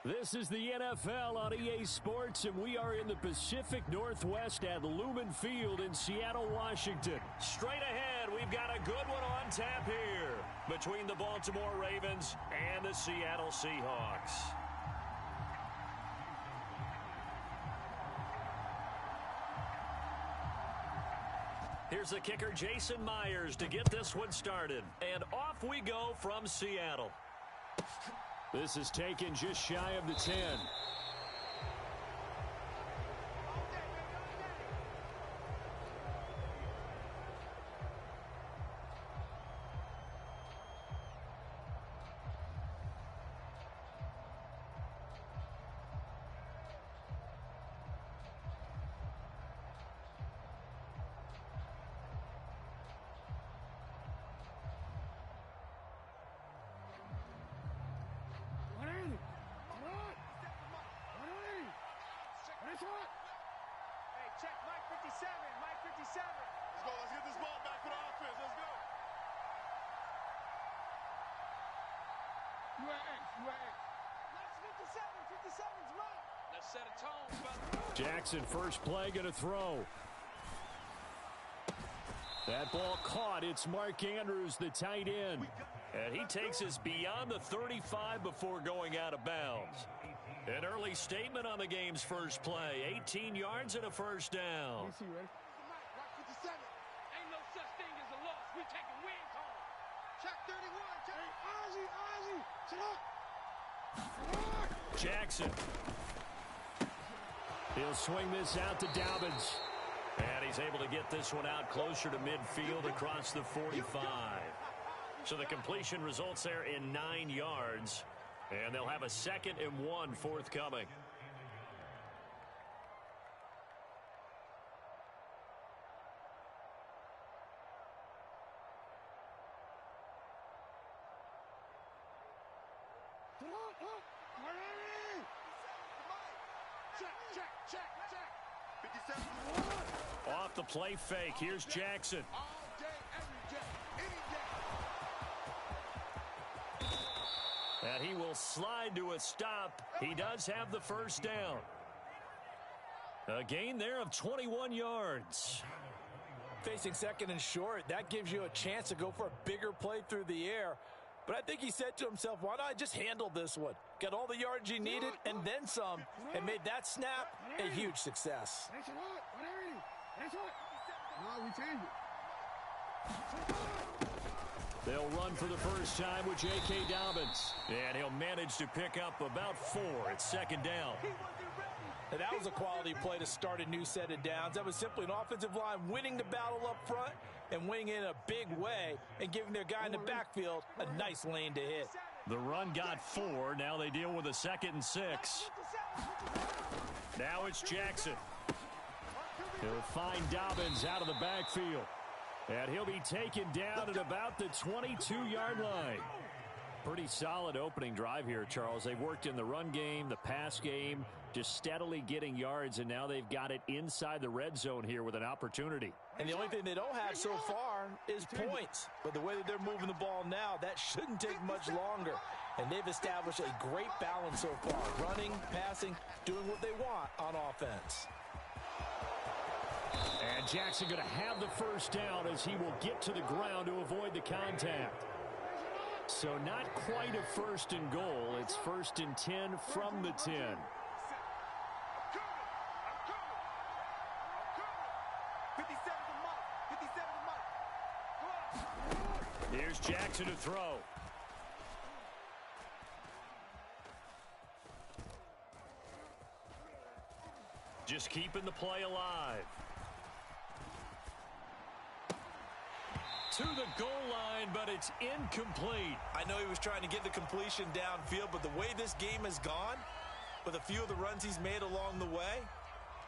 This is the NFL on EA Sports, and we are in the Pacific Northwest at Lumen Field in Seattle, Washington. Straight ahead, we've got a good one on tap here between the Baltimore Ravens and the Seattle Seahawks. Here's the kicker, Jason Myers, to get this one started. And off we go from Seattle. This is taken just shy of the 10. Jackson, first play, going to throw. That ball caught. It's Mark Andrews, the tight end. And he takes us beyond the 35 before going out of bounds. An early statement on the game's first play. 18 yards and a first down. Ain't no such thing as a loss. We taking wins home. Check 31. Check. Ozzy. Jackson. He'll swing this out to Dobbins. And he's able to get this one out closer to midfield across the 45. So the completion results there in 9 yards. And they'll have a 2nd and 1 forthcoming. Off the play fake. Here's Jackson. And he will slide to a stop. He does have the first down. A gain there of 21 yards. Facing 2nd and short, that gives you a chance to go for a bigger play through the air. But I think he said to himself, why not just handle this one? Got all the yards he needed and then some, and made that snap a huge success. They'll run for the first time with J.K. Dobbins. And he'll manage to pick up about 4 at 2nd down. And that was a quality play to start a new set of downs. That was simply an offensive line winning the battle up front and winning in a big way and giving their guy in the backfield a nice lane to hit. The run got 4. Now they deal with a 2nd and 6. Now it's Jackson. He'll find Dobbins out of the backfield. And he'll be taken down at about the 22-yard line. Pretty solid opening drive here, Charles. They've worked in the run game, the pass game, just steadily getting yards, and now they've got it inside the red zone here with an opportunity. And the only thing they don't have so far is points. But the way that they're moving the ball now, that shouldn't take much longer. And they've established a great balance so far. Running, passing, doing what they want on offense. And Jackson going to have the first down as he will get to the ground to avoid the contact. So not quite a 1st and goal. It's 1st and 10 from the 10. Here's Jackson to throw. Just keeping the play alive. To the goal line, but it's incomplete. I know he was trying to get the completion downfield, but the way this game has gone, with a few of the runs he's made along the way,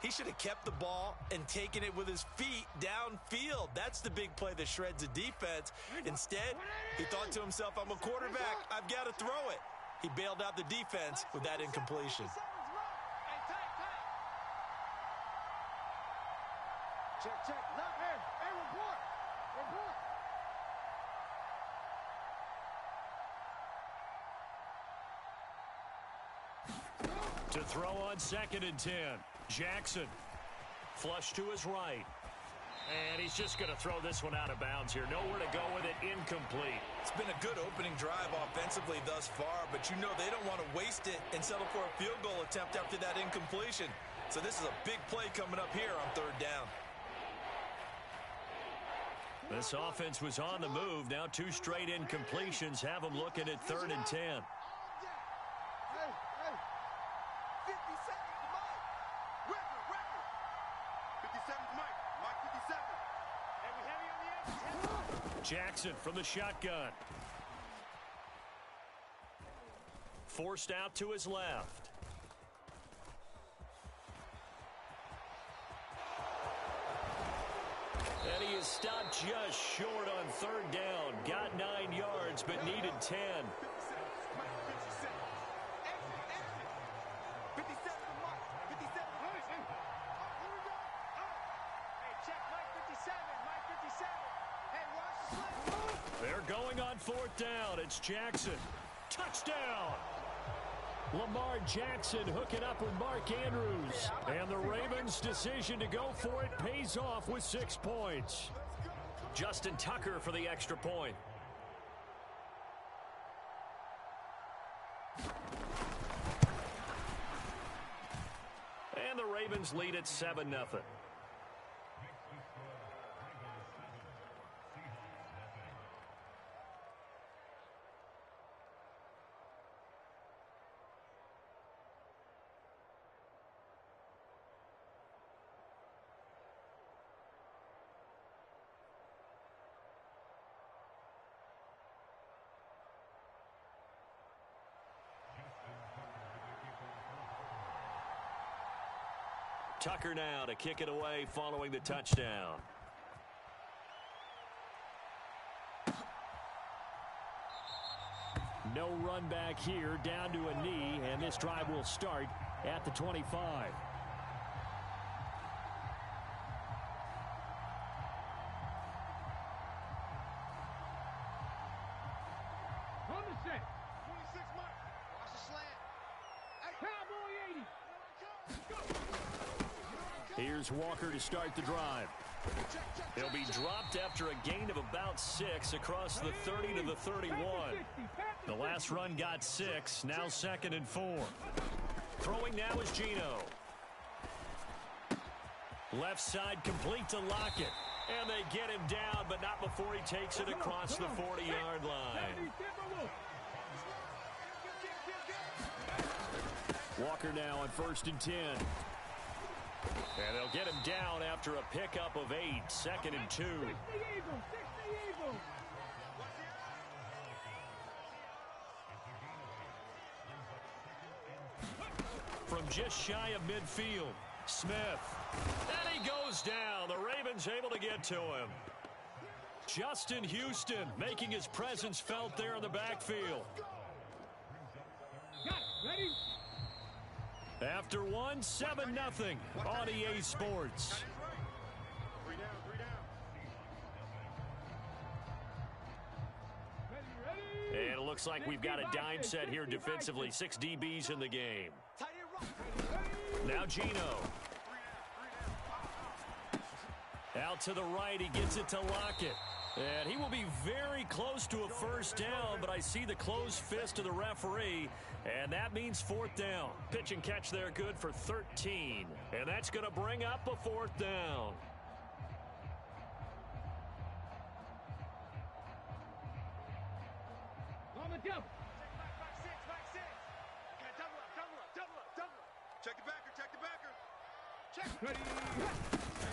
he should have kept the ball and taken it with his feet downfield. That's the big play that shreds the defense. Instead, he thought to himself, I'm a quarterback, I've got to throw it. He bailed out the defense with that incompletion. Check. Hey, report. To throw on 2nd and 10. Jackson. Flush to his right. And he's just going to throw this one out of bounds here. Nowhere to go with it. Incomplete. It's been a good opening drive offensively thus far, but you know they don't want to waste it and settle for a field goal attempt after that incompletion. So this is a big play coming up here on 3rd down. This offense was on the move. Now 2 straight incompletions have them looking at 3rd and 10. Jackson from the shotgun. Forced out to his left. And he is stopped just short on 3rd down. Got 9 yards, but needed 10. They're going on 4th down. It's Jackson. Touchdown! Lamar Jackson hooking up with Mark Andrews. And the Ravens' decision to go for it pays off with 6 points. Justin Tucker for the extra point. And the Ravens lead at 7-0. Tucker now to kick it away following the touchdown. No run back here, down to a knee, and this drive will start at the 25. On the set. 26 mark. Watch the slant. Cowboy 80. Here's Walker to start the drive. He'll be dropped after a gain of about 6 across the 30 to the 31. The last run got 6, now 2nd and 4. Throwing now is Geno. Left side complete to Lockett. And they get him down, but not before he takes it across the 40-yard line. Walker now on 1st and 10. And they'll get him down after a pickup of 8, 2nd and 2. From just shy of midfield, Smith. And he goes down. The Ravens able to get to him. Justin Houston making his presence felt there in the backfield. Ready? After 1, 7-0 on EA Sports. And it looks like we've got a dime set here defensively. 6 DBs in the game. Now Geno. Out to the right, he gets it to Lockett. And he will be very close to a first down, but I see the closed fist of the referee, and that means 4th down. Pitch and catch there good for 13, and that's going to bring up a 4th down. On the double. Check the backer, check the backer. Ready.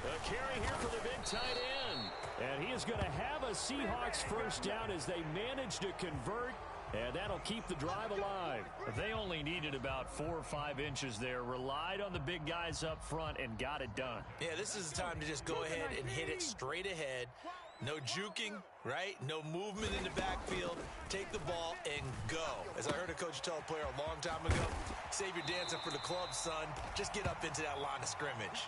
A carry here for the big tight end. And he is going to have a Seahawks first down as they manage to convert, and that'll keep the drive alive. They only needed about 4 or 5 inches there, relied on the big guys up front, and got it done. Yeah, this is the time to just go ahead and hit it straight ahead. No juking, right? No movement in the backfield. Take the ball and go. As I heard a coach tell a player a long time ago, save your dancing for the club, son. Just get up into that line of scrimmage.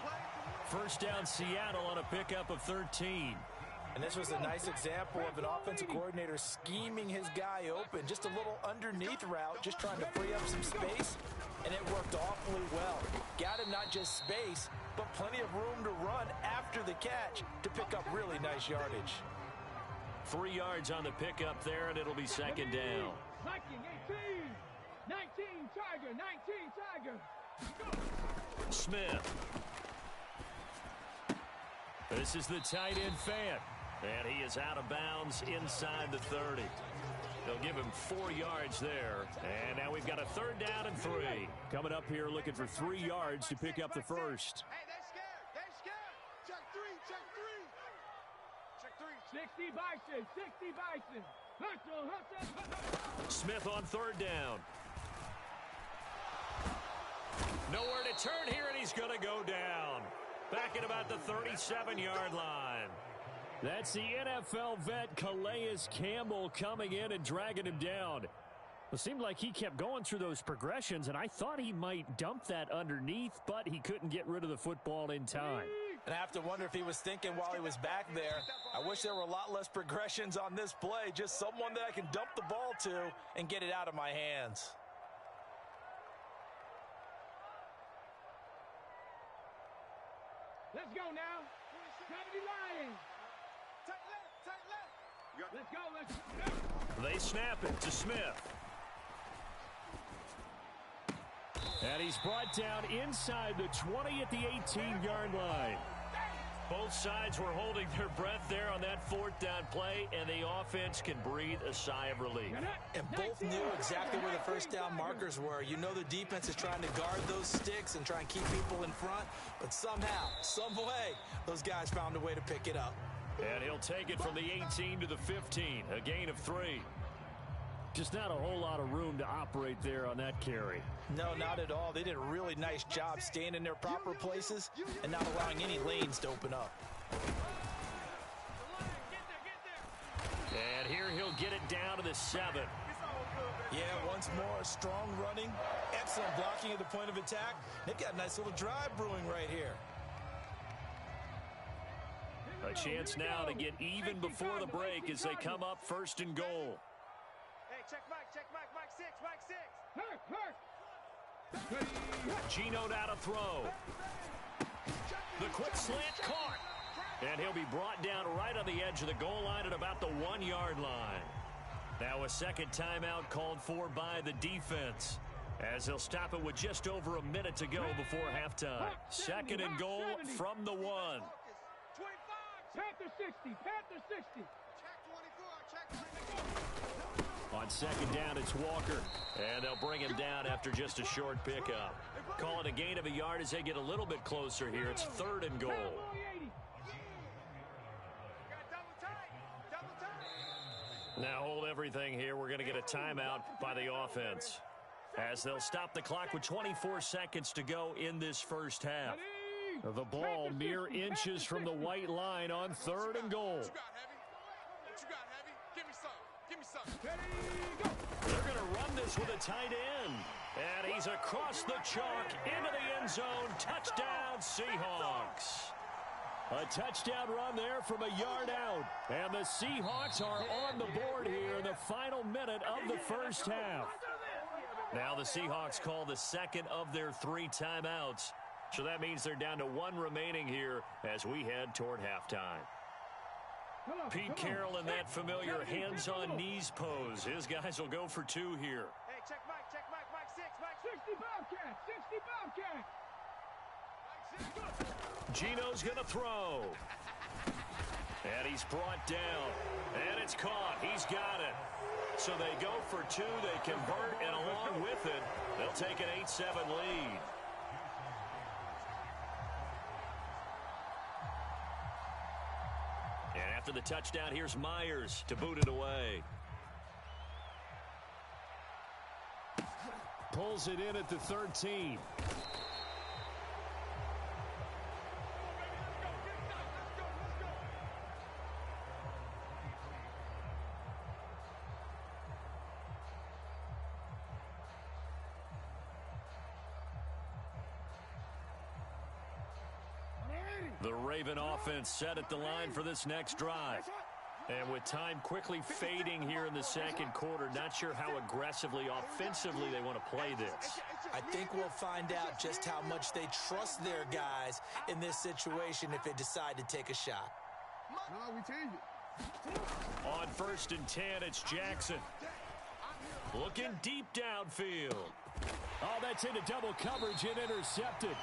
First down Seattle on a pickup of 13. And this was a nice example of an offensive coordinator scheming his guy open. Just a little underneath route, just trying to free up some space, and it worked awfully well. Got him not just space, but plenty of room to run after the catch to pick up really nice yardage. 3 yards on the pickup there, and it'll be second down. 19, 19, Tiger, 19, Tiger. Smith. This is the tight end fan, and he is out of bounds inside the 30. They'll give him 4 yards there, and now we've got a 3rd down and 3. Coming up here looking for 3 yards to pick up the first. Hey, they're scared. They're scared. Check 3, check 3. Check 3. 60 Bison, 60 Bison. Hustle, hustle, hustle. Smith on 3rd down. Nowhere to turn here, and he's going to go down. Back at about the 37-yard line. That's the NFL vet Calais Campbell coming in and dragging him down. It seemed like he kept going through those progressions, and I thought he might dump that underneath, but he couldn't get rid of the football in time. And I have to wonder if he was thinking while he was back there, I wish there were a lot less progressions on this play, just someone that I can dump the ball to and get it out of my hands. Let's go now. 70 Lions. Tight left, tight left. Let's go, let's go. They snap it to Smith. And he's brought down inside the 20 at the 18-yard line. Both sides were holding their breath there on that 4th down play, and the offense can breathe a sigh of relief. And both knew exactly where the 1st down markers were. You know the defense is trying to guard those sticks and try and keep people in front, but somehow, some way, those guys found a way to pick it up. And he'll take it from the 18 to the 15, a gain of 3. Just not a whole lot of room to operate there on that carry. No, not at all. They did a really nice job staying in their proper places and not allowing any lanes to open up. And here he'll get it down to the 7. Yeah, once more, strong running, excellent blocking at the point of attack. They've got a nice little drive brewing right here. A chance now to get even before the break as they come up 1st and goal. Check Mike 6, Mike 6. Gino now to throw. The quick slant caught. And he'll be brought down right on the edge of the goal line at about the 1-yard line. Now a second timeout called for by the defense, as they'll stop it with just over a minute to go before halftime. 2nd and goal from the 1. 25. Panther 60, Panther 60. Check 24, check 24. On 2nd down, it's Walker, and they'll bring him down after just a short pickup. Call it a gain of a yard as they get a little bit closer here. It's 3rd and goal. Now hold everything here. We're going to get a timeout by the offense, as they'll stop the clock with 24 seconds to go in this first half. The ball mere inches from the white line on 3rd and goal. They're going to run this with a tight end. And he's across the chalk into the end zone. Touchdown, Seahawks. A touchdown run there from a yard out. And the Seahawks are on the board here in the final minute of the first half. Now the Seahawks call the 2nd of their 3 timeouts. So that means they're down to 1 remaining here as we head toward halftime. Pete Carroll in that familiar hands-on knees pose. His guys will go for 2 here. Hey, check Mike 6, Mike 60 Bobcat, 60 Bobcat. Gino's going to throw. And he's brought down. And it's caught. He's got it. So they go for 2. They convert, and along with it, they'll take an 8-7 lead. And after the touchdown, here's Myers to boot it away. Pulls it in at the 13. The Raven offense set at the line for this next drive. And with time quickly fading here in the second quarter, not sure how aggressively, offensively they want to play this. I think we'll find out just how much they trust their guys in this situation if they decide to take a shot. No, we change it. On 1st and 10, it's Jackson. Looking deep downfield. Oh, that's into double coverage and intercepted.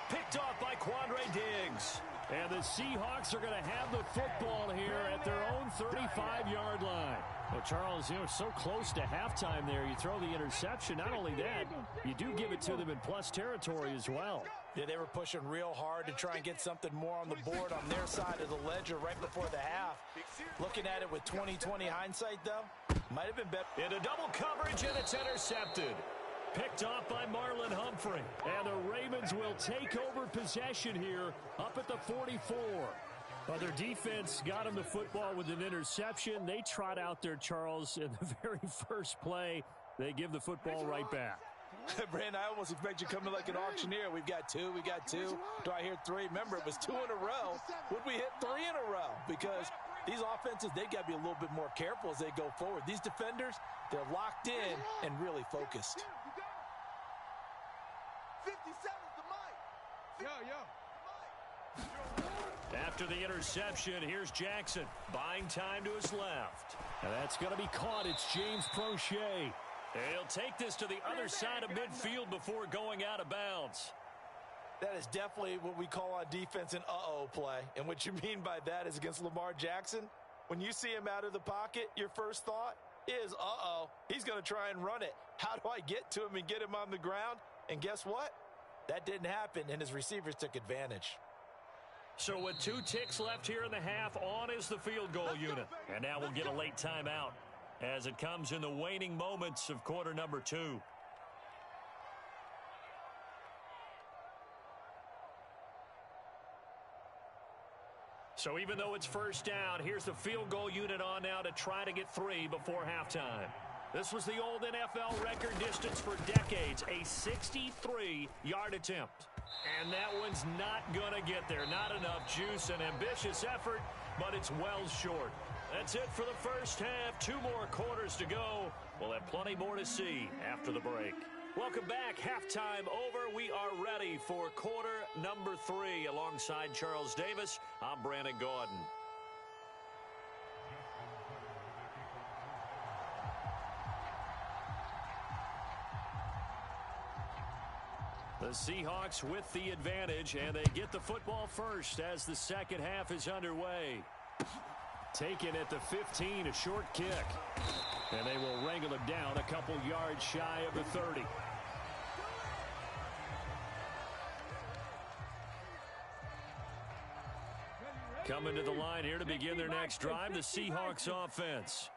Picked off by Quandre Diggs. And the Seahawks are going to have the football here at their own 35-yard line. Well, Charles, so close to halftime there. You throw the interception. Not only that, you do give it to them in plus territory as well. Yeah, they were pushing real hard to try and get something more on the board on their side of the ledger right before the half. Looking at it with 20/20 hindsight, though, might have been better. Into double coverage, and it's intercepted. Picked off by Marlon Humphrey. And the Ravens will take over possession here up at the 44. Well, their defense got him the football with an interception. They trot out there, Charles, in the very first play. They give the football right back. Brandon, I almost expect you coming like an auctioneer. We've got two. Do I hear three? Remember, it was 2 in a row. Would we hit 3 in a row? Because these offenses, they got to be a little bit more careful as they go forward. These defenders, they're locked in and really focused. 57's the mic. Yo. After the interception, here's Jackson. Buying time to his left. And that's going to be caught. It's James Prochet. He'll take this to the other side of midfield before going out of bounds. That is definitely what we call on defense an uh-oh play. And what you mean by that is against Lamar Jackson, when you see him out of the pocket, your first thought is, uh-oh, he's going to try and run it. How do I get to him and get him on the ground? And guess what? That didn't happen, and his receivers took advantage. So with 2 ticks left here in the half, on is the field goal unit. And now we'll get a late timeout as it comes in the waning moments of quarter number 2. So even though it's first down, here's the field goal unit on now to try to get 3 before halftime. This was the old NFL record distance for decades, a 63-yard attempt. And that one's not going to get there. Not enough juice, an ambitious effort, but it's well short. That's it for the first half. 2 more quarters to go. We'll have plenty more to see after the break. Welcome back. Halftime over. We are ready for quarter number 3. Alongside Charles Davis, I'm Brandon Gaudin. The Seahawks with the advantage, and they get the football first as the second half is underway. Taken at the 15, a short kick. And they will wrangle him down a couple yards shy of the 30. Coming to the line here to begin their next drive, the Seahawks offense.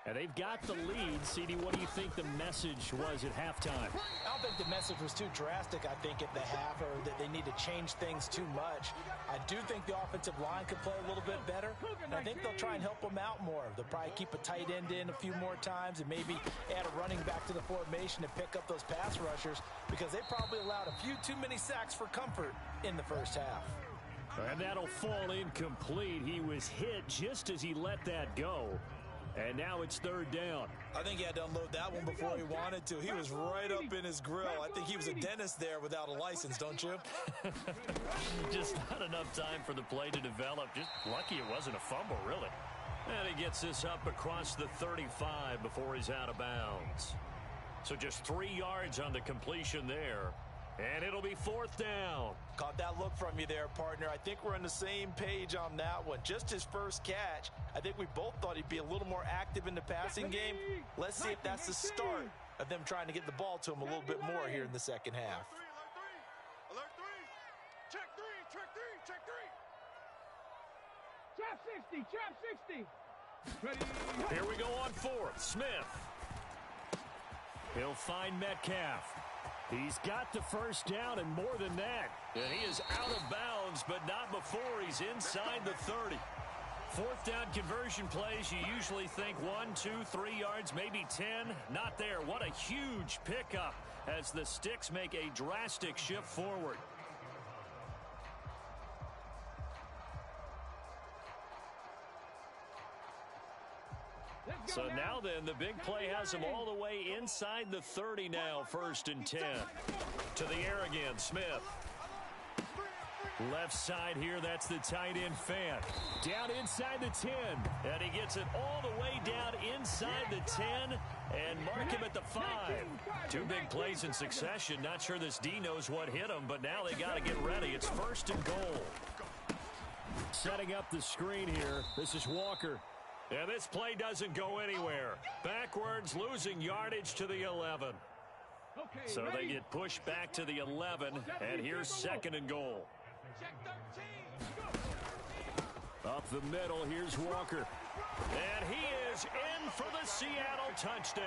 And they've got the lead. CD, what do you think the message was at halftime? I don't think the message was too drastic, I think, at the half, or that they need to change things too much. I do think the offensive line could play a little bit better, and I think they'll try and help them out more. They'll probably keep a tight end in a few more times and maybe add a running back to the formation to pick up those pass rushers, because they probably allowed a few too many sacks for comfort in the first half. And that'll fall incomplete. He was hit just as he let that go. And now it's third down. I think he had to unload that one before he wanted to. He was right up in his grill. I think he was a dentist there without a license, don't you? Just not enough time for the play to develop. Just lucky it wasn't a fumble, really. And he gets this up across the 35 before he's out of bounds. So just 3 yards on the completion there. And it'll be fourth down. Caught that look from you there, partner. I think we're on the same page on that one. Just his first catch. I think we both thought he'd be a little more active in the passing game. Let's see if that's the start of them trying to get the ball to him a little bit more here in the second half. Alert 3. Check 3. Check 3. Check 3. Trap 60. Trap 60. Ready. Here we go on fourth. Smith. He'll find Metcalf. He's got the first down and more than that. And he is out of bounds, but not before he's inside the 30. Fourth down conversion plays, you usually think 1, 2, 3 yards, maybe 10. Not there. What a huge pickup as the Sticks make a drastic shift forward. So now then, the big play has him all the way inside the 30 now, 1st and 10. To the air again, Smith. Left side here, that's the tight end Fant. Down inside the 10. And he gets it all the way down inside the 10 and mark him at the 5. 2 big plays in succession. Not sure this D knows what hit him, but now they got to get ready. It's 1st and goal. Setting up the screen here. This is Walker. And this play doesn't go anywhere. Backwards, losing yardage to the 11. So they get pushed back to the 11, and here's 2nd and goal. Up the middle, here's Walker. And he is in for the Seattle touchdown.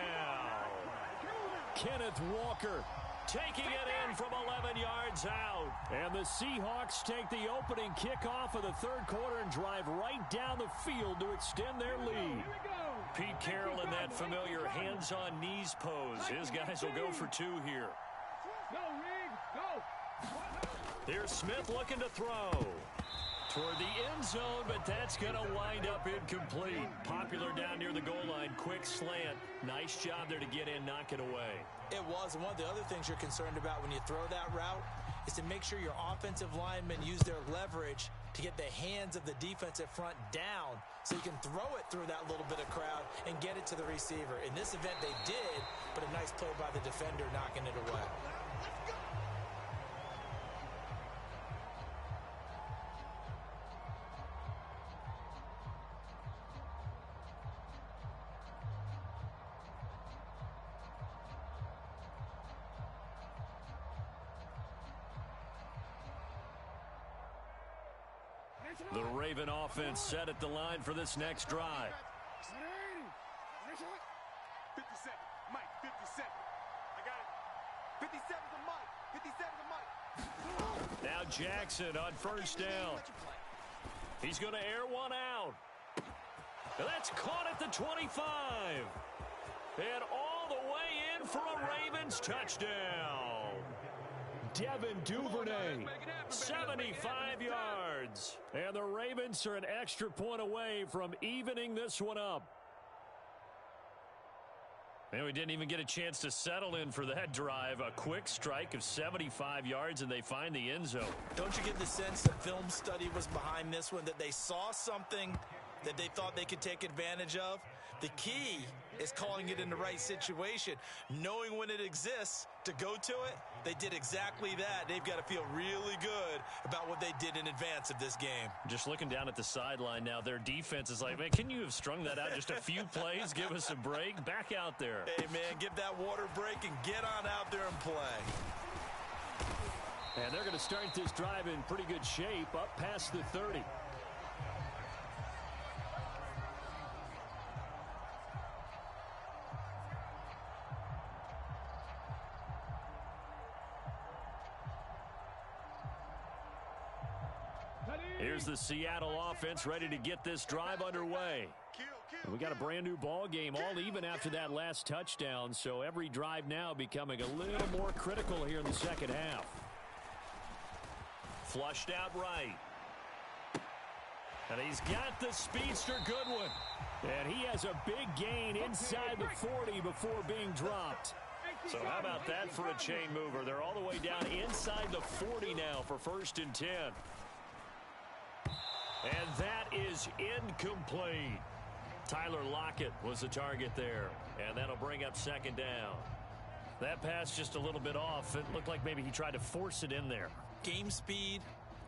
Kenneth Walker taking it in from 11 yards out. And the Seahawks take the opening kickoff of the 3rd quarter and drive right down the field to extend their lead. Pete Carroll in that familiar hands-on knees pose. His guys will go for 2 here. Go, Regs, go. Here's Smith looking to throw. Toward the end zone, but that's going to wind up incomplete. Popular down near the goal line. Quick slant. Nice job there to get in, knock it away. It was, and one of the other things you're concerned about when you throw that route is to make sure your offensive linemen use their leverage to get the hands of the defensive front down so you can throw it through that little bit of crowd and get it to the receiver. In this event, they did, but a nice play by the defender knocking it away. The Raven offense set at the line for this next drive. 57, Mike, 57. I got it. 57's a Mike. 57's a Mike. Now Jackson on 1st down. He's going to air one out. That's caught at the 25. And all the way in for a Ravens touchdown. Devin Duvernay, 75 yards. And the Ravens are an extra point away from evening this one up. And we didn't even get a chance to settle in for that drive. A quick strike of 75 yards, and they find the end zone. Don't you get the sense that film study was behind this one, that they saw something that they thought they could take advantage of? The key is calling it in the right situation, knowing when it exists to go to it. They did exactly that. They've got to feel really good about what they did in advance of this game. Just looking down at the sideline now, their defense is like, man, can you have strung that out just a few plays? Give us a break. Back out there. Hey, man, give that water break and get on out there and play. And they're going to start this drive in pretty good shape, up past the 30. Here's the Seattle offense ready to get this drive underway. And we got a brand new ball game, all even after that last touchdown, so every drive now becoming a little more critical here in the 2nd half. Flushed out right. And he's got the speedster Goodwin. And he has a big gain inside the 40 before being dropped. So how about that for a chain mover? They're all the way down inside the 40 now for 1st and 10. And that is incomplete. Tyler Lockett was the target there. And that'll bring up 2nd down. That pass just a little bit off. It looked like maybe he tried to force it in there. Game speed,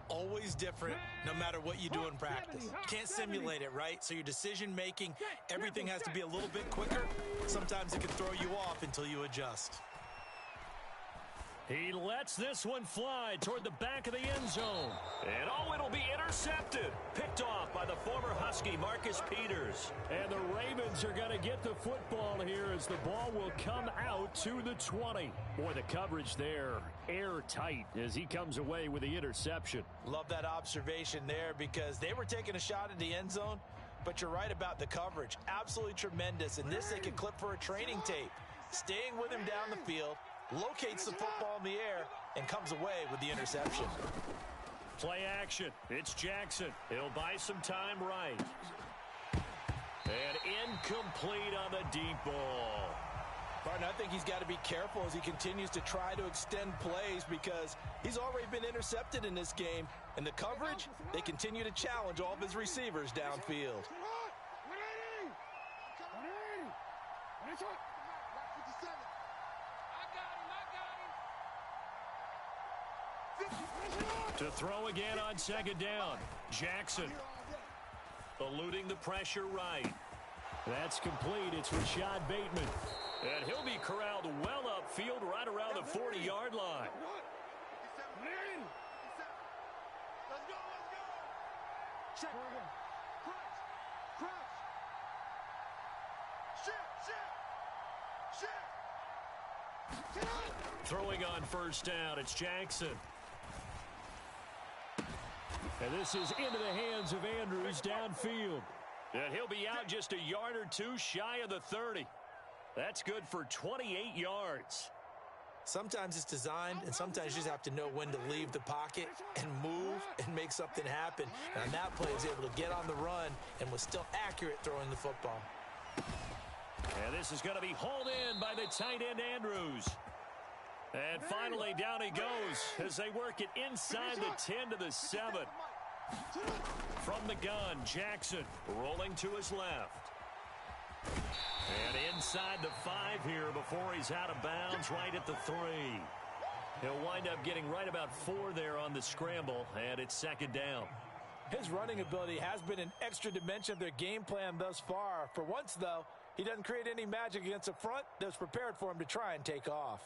always different no matter what you do in practice. You can't simulate it, right? So your decision making, everything has to be a little bit quicker. Sometimes it can throw you off until you adjust. He lets this one fly toward the back of the end zone. And oh, it'll be intercepted. Picked off by the former Husky, Marcus Peters. And the Ravens are going to get the football here as the ball will come out to the 20. Boy, the coverage there, airtight as he comes away with the interception. Love that observation there because they were taking a shot at the end zone, but you're right about the coverage. Absolutely tremendous. And this they can clip for a training tape. Staying with him down the field, locates the football in the air, and comes away with the interception. Play action. It's Jackson. He'll buy some time right. And incomplete on the deep ball. Partner, I think he's got to be careful as he continues to try to extend plays because he's already been intercepted in this game. And the coverage, they continue to challenge all of his receivers downfield. To throw again on second down. Jackson eluding the pressure right. That's complete. It's Rashad Bateman. And he'll be corralled well upfield right around the 40-yard line. Check. Crouch. Shit. Throwing on first down, it's Jackson. And this is into the hands of Andrews downfield. And he'll be out just a yard or two shy of the 30. That's good for 28 yards. Sometimes it's designed, and sometimes you just have to know when to leave the pocket and move and make something happen. And on that play, he was able to get on the run and was still accurate throwing the football. And this is going to be hauled in by the tight end, Andrews. And finally, down he goes as they work it inside the 10 to the 7. From the gun, Jackson rolling to his left. And inside the 5 here before he's out of bounds right at the 3. He'll wind up getting right about 4 there on the scramble, and it's second down. His running ability has been an extra dimension of their game plan thus far. For once, though, he doesn't create any magic against the front that's prepared for him to try and take off.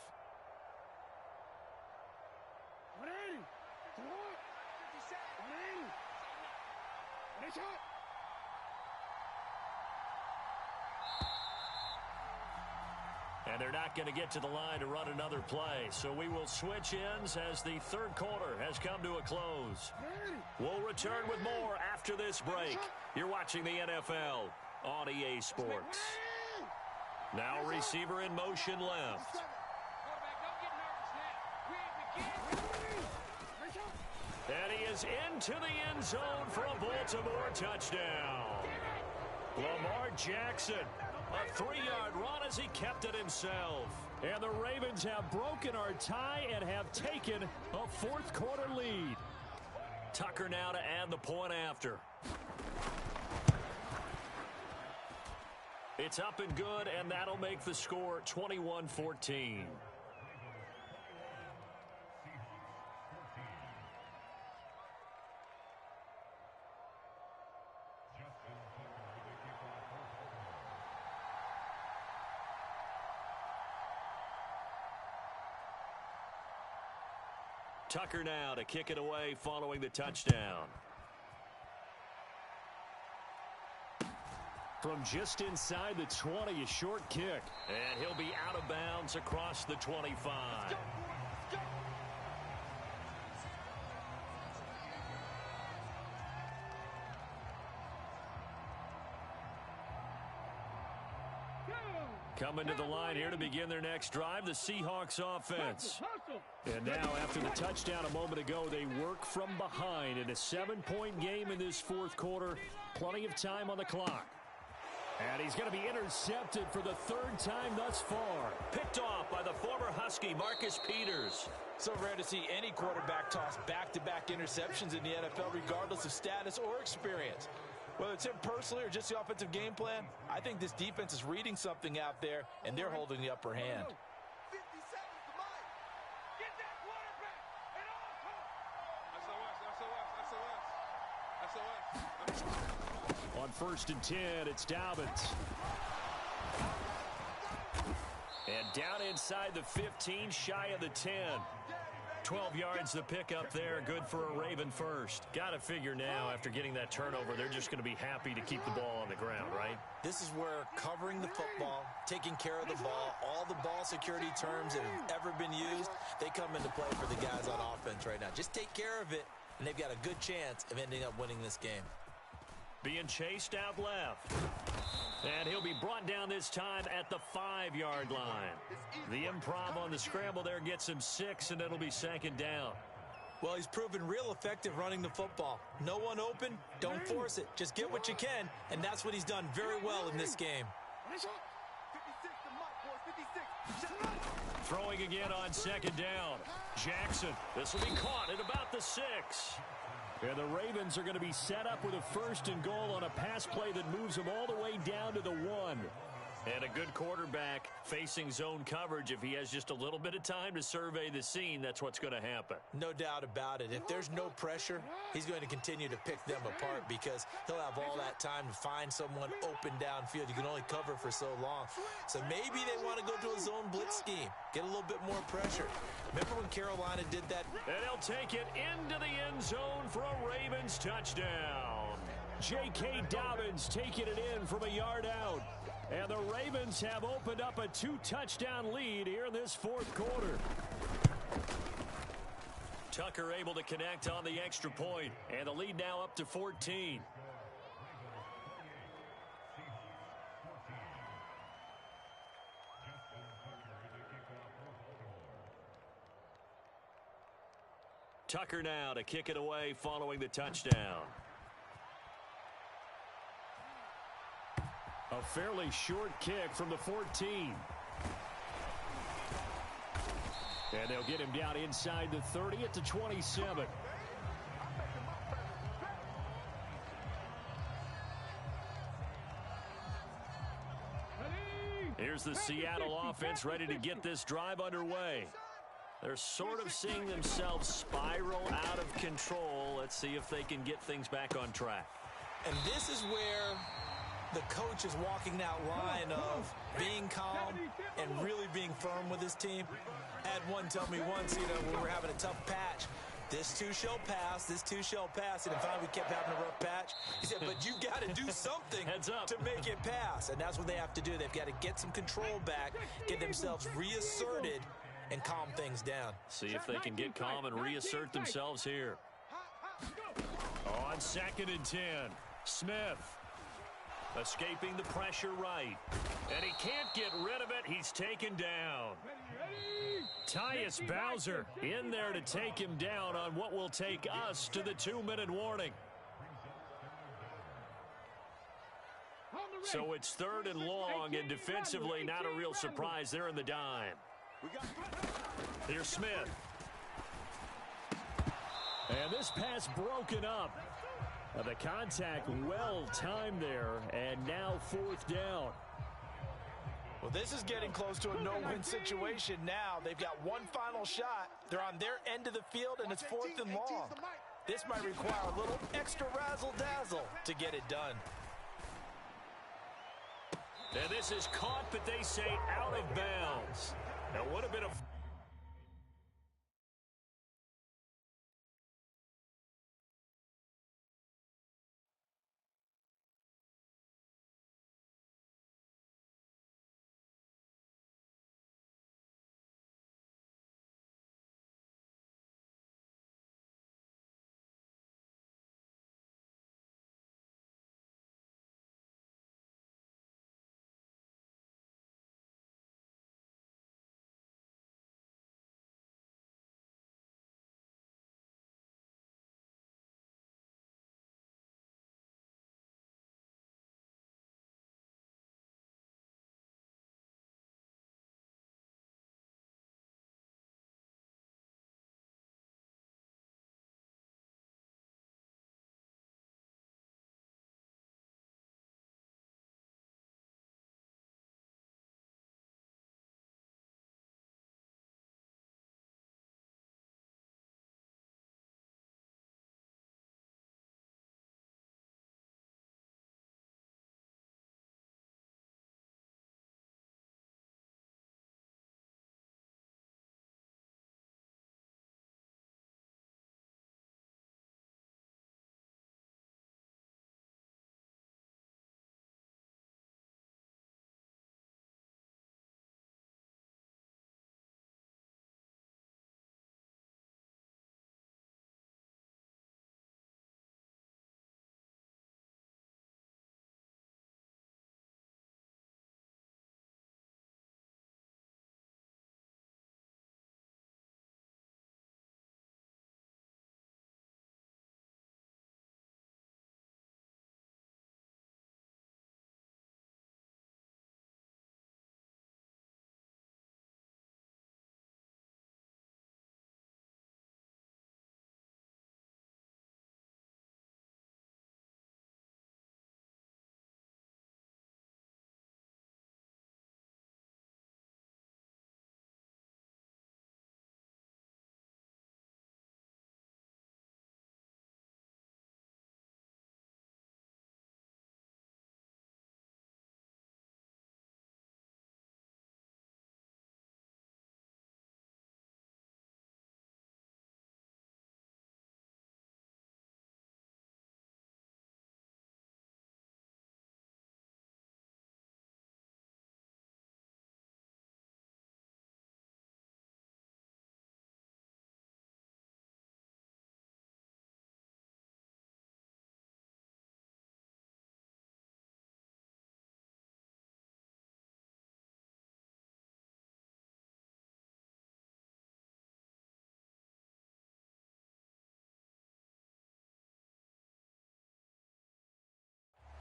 And they're not going to get to the line to run another play. So we will switch ends as the third quarter has come to a close. We'll return with more after this break. You're watching the NFL on EA Sports. Now receiver in motion left. And he is into the end zone for a Baltimore touchdown. Lamar Jackson, a 3-yard run as he kept it himself. And the Ravens have broken our tie and have taken a fourth quarter lead. Tucker now to add the point after. It's up and good, and that'll make the score 21-14. Tucker now to kick it away following the touchdown. From just inside the 20, a short kick. And he'll be out of bounds across the 25. Coming to the line here to begin their next drive, the Seahawks offense. And now after the touchdown a moment ago, they work from behind in a 7-point game in this fourth quarter. Plenty of time on the clock. And he's going to be intercepted for the 3rd time thus far. Picked off by the former Husky, Marcus Peters. So rare to see any quarterback toss back-to-back interceptions in the NFL, regardless of status or experience. Whether it's him personally or just the offensive game plan, I think this defense is reading something out there, and they're holding the upper hand. On 1st and 10, it's Dobbins. And down inside the 15, shy of the 10. 12 yards the pickup there, good for a Raven first. Got to figure now, after getting that turnover, they're just going to be happy to keep the ball on the ground, right? This is where covering the football, taking care of the ball, all the ball security terms that have ever been used, they come into play for the guys on offense right now. Just take care of it, and they've got a good chance of ending up winning this game. Being chased out left. And he'll be brought down this time at the 5-yard line. The improv on the scramble there gets him 6, and it'll be 2nd down. Well, he's proven real effective running the football. No one open, don't force it. Just get what you can, and that's what he's done very well in this game. Throwing again on second down. Jackson, this will be caught at about the 6. And the Ravens are going to be set up with a 1st and goal on a pass play that moves them all the way down to the 1. And a good quarterback facing zone coverage. If he has just a little bit of time to survey the scene, that's what's going to happen. No doubt about it. If there's no pressure, he's going to continue to pick them apart because he'll have all that time to find someone open downfield. You can only cover for so long. So maybe they want to go to a zone blitz scheme, get a little bit more pressure. Remember when Carolina did that? And he'll take it into the end zone for a Ravens touchdown. J.K. Dobbins taking it in from a yard out. And the Ravens have opened up a 2-touchdown lead here in this 4th quarter. Tucker able to connect on the extra point, and the lead now up to 14. Tucker now to kick it away following the touchdown. A fairly short kick from the 14. And they'll get him down inside the 30 at the 27. Here's the Seattle offense ready to get this drive underway. They're sort of seeing themselves spiral out of control. Let's see if they can get things back on track. And this is where the coach is walking that line of being calm and really being firm with his team. I had one tell me once, when we're having a tough patch, this too shall pass, this too shall pass. And finally we kept having a rough patch. He said, but you got to do something to make it pass. And that's what they have to do. They've got to get some control back, get themselves reasserted, and calm things down. See if they can get calm and reassert themselves here. On 2nd and 10, Smith. Escaping the pressure right. And he can't get rid of it. He's taken down. Tyus Bowser in there to take him down on what will take us to the 2-minute warning. So it's 3rd and long, and defensively not a real surprise. They're in the dime. Here's Smith. And this pass broken up. The contact well timed there, and now 4th down. Well, this is getting close to a no-win situation now. They've got one final shot. They're on their end of the field, and it's 4th and long. This might require a little extra razzle-dazzle to get it done. And this is caught, but they say out of bounds. Now, would have been a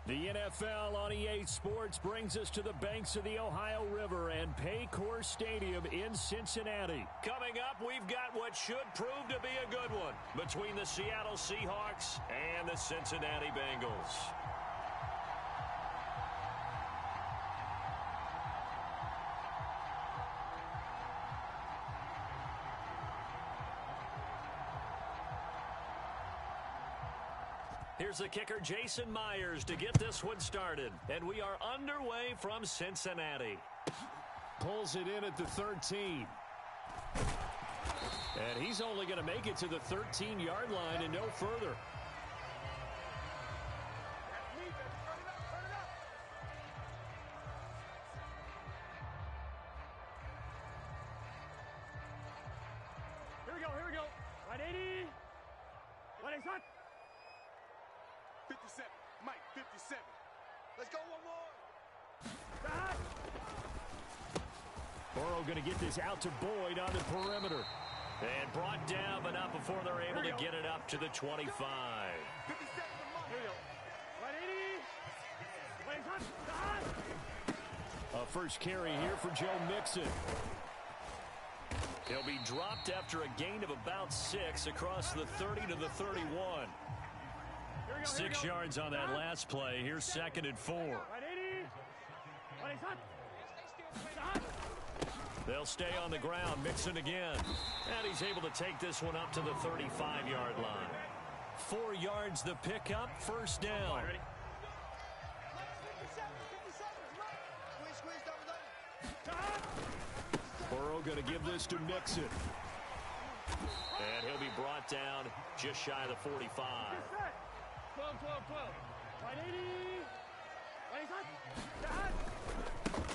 The NFL on EA Sports brings us to the banks of the Ohio River and Paycor Stadium in Cincinnati. Coming up, we've got what should prove to be a good one between the Seattle Seahawks and the Cincinnati Bengals. Here's the kicker, Jason Myers, to get this one started. And we are underway from Cincinnati. Pulls it in at the 13. And he's only going to make it to the 13-yard line and no further. Here we go. 180. 180. 57. Mike, 57. Let's go one more. Burrow going to get this out to Boyd on the perimeter. And brought down, but not before they're able to get it up to the 25. 57. Here we go. 180. A first carry here for Joe Mixon. He'll be dropped after a gain of about 6 across the 30 to the 31. 6 yards on that last play. Here's 2nd and 4. They'll stay on the ground. Mixon again. And he's able to take this one up to the 35-yard line. 4 yards the pickup. First down. Burrow going to give this to Mixon. And he'll be brought down just shy of the 45. 12. 180.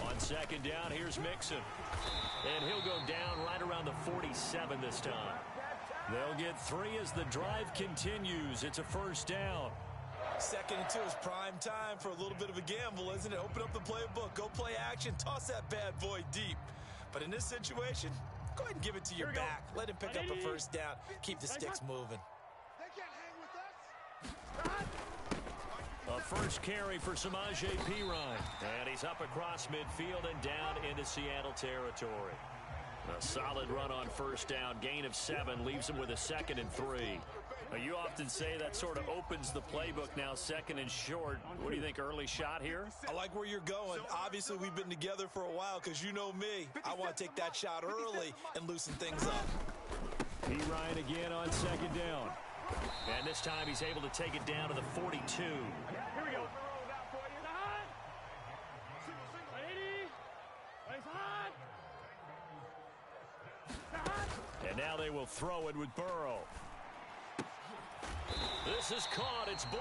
On 2nd down, here's Mixon. And he'll go down right around the 47 this time. They'll get 3 as the drive continues. It's a first down. 2nd and 2 is prime time for a little bit of a gamble, isn't it? Open up the playbook, go play action, toss that bad boy deep. But in this situation, go ahead and give it to your back. Let him pick up a first down. Keep the sticks moving. They can't hang with us. A first carry for Samaje Perine. And he's up across midfield and down into Seattle territory. A solid run on first down. Gain of 7 leaves him with a 2nd and 3. You often say that sort of opens the playbook now, 2nd and short. What do you think, early shot here? I like where you're going. Obviously, we've been together for a while because you know me. I want to take that shot early and loosen things up. Perine again on 2nd down. And this time he's able to take it down to the 42. Here we go. And now they will throw it with Burrow. This is caught. It's Boyd.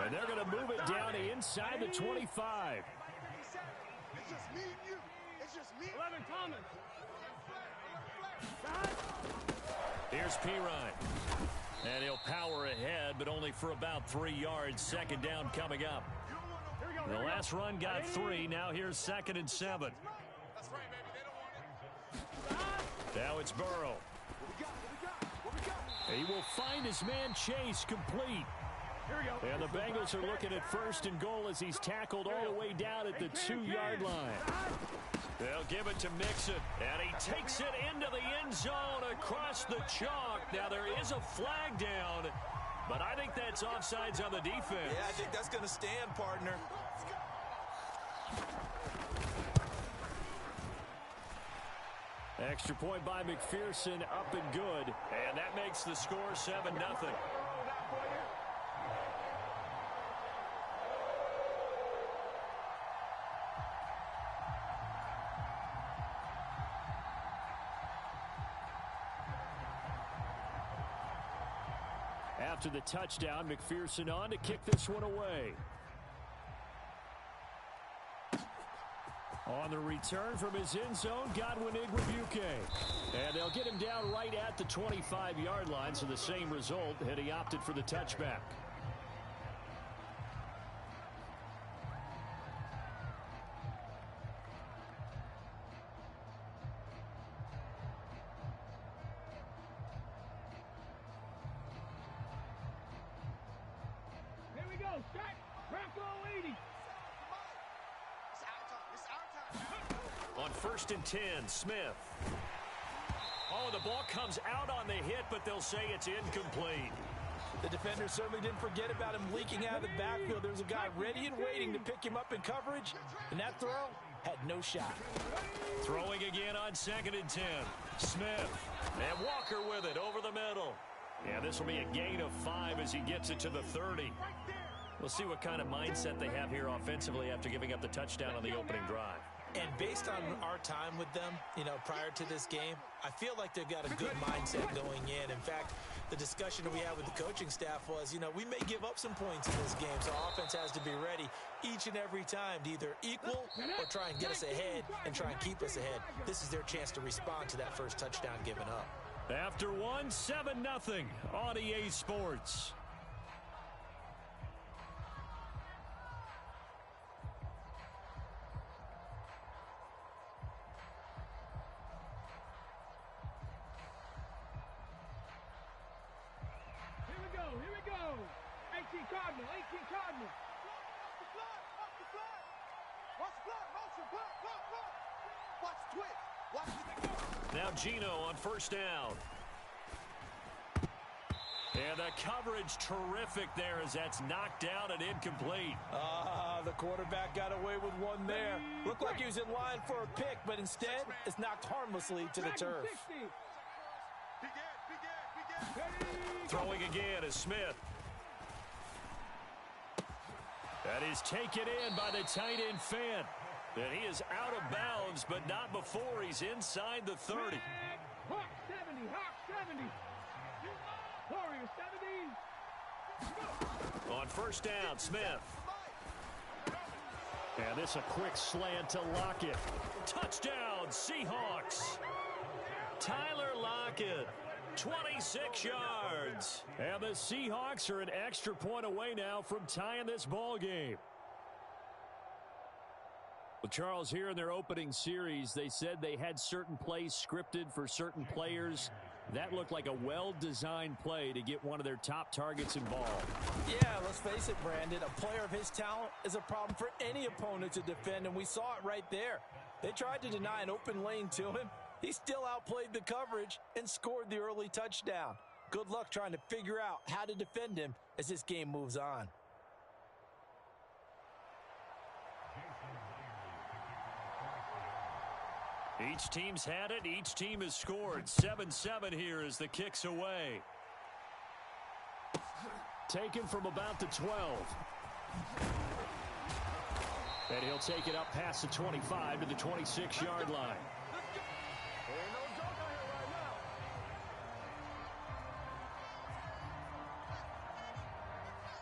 And they're going to move it down to inside the 25. It's just me and you. It's just me. 11 Thomas. Here's Perine. And he'll power ahead, but only for about 3 yards. 2nd down coming up. The last run got 3. Now here's 2nd and 7. That's right, baby. They don't want it. Now it's Burrow. He will find his man Chase complete. And the Bengals are looking at 1st and goal as he's tackled all the way down at the 2-yard line. They'll give it to Mixon, and he takes it into the end zone across the chalk. Now there is a flag down, but I think that's offsides on the defense. Yeah, I think that's going to stand, partner. Extra point by McPherson, up and good. And that makes the score 7-0. After the touchdown, McPherson on to kick this one away. On the return from his end zone, Godwin Igwebuike. And they'll get him down right at the 25-yard line, so the same result had he opted for the touchback. Here we go. first and 10. Smith. Oh, the ball comes out on the hit, but they'll say it's incomplete. The defender certainly didn't forget about him leaking out of the backfield. There was a guy ready and waiting to pick him up in coverage, and that throw had no shot. Throwing again on second and 10. Smith. And Walker with it over the middle. Yeah, this will be a gain of 5 as he gets it to the 30. We'll see what kind of mindset they have here offensively after giving up the touchdown on the opening drive. And based on our time with them, prior to this game, I feel like they've got a good mindset going in. In fact, the discussion that we had with the coaching staff was, we may give up some points in this game, so offense has to be ready each and every time to either equal or try and get us ahead and try and keep us ahead. This is their chance to respond to that first touchdown given up. After one, 7-0 on EA Sports. Here we go. 18 Cardinal. Watch the block. Motion. Block. Watch the twitch. Watch the Now Gino on first down. And the coverage terrific there as that's knocked down and incomplete. The quarterback got away with one there. Looked like he was in line for a pick, but instead it's knocked harmlessly to the turf. Throwing again is Smith. That is taken in by the tight end Fant. And he is out of bounds, but not before he's inside the 30. Hawk 70. Warriors 70. On first down, Smith. And this a quick slant to Lockett. Touchdown, Seahawks. Tyler Lockett. 26 yards. And the Seahawks are an extra point away now from tying this ball game. Well, Charles, here in their opening series, they said they had certain plays scripted for certain players. That looked like a well-designed play to get one of their top targets involved. Yeah, let's face it, Brandon. A player of his talent is a problem for any opponent to defend, and we saw it right there. They tried to deny an open lane to him. He still outplayed the coverage and scored the early touchdown. Good luck trying to figure out how to defend him as this game moves on. Each team's had it. Each team has scored. 7-7 here as the kick's away. Taken from about the 12. And he'll take it up past the 25 to the 26-yard line.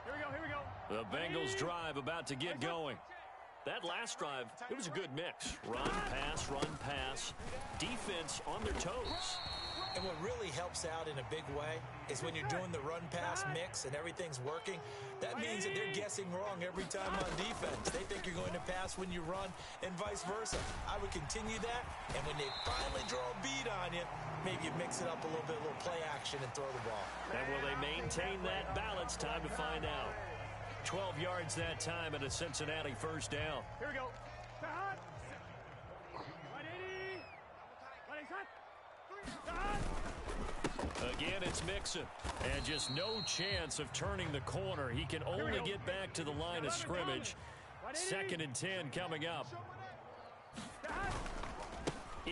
Here we go. The Bengals drive about to get going. That last drive, it was a good mix. Run, pass. Defense on their toes. And what really helps out in a big way is when you're doing the run-pass mix and everything's working, that means that they're guessing wrong every time on defense. They think you're going to pass when you run and vice versa. I would continue that, and when they finally draw a bead on you, maybe you mix it up a little bit, a little play action and throw the ball. And will they maintain that balance? Time to find out. 12 yards that time and a Cincinnati first down. Here we go. Again, it's Mixon. And just no chance of turning the corner. He can only get back to the line of scrimmage. 2nd and 10 coming up.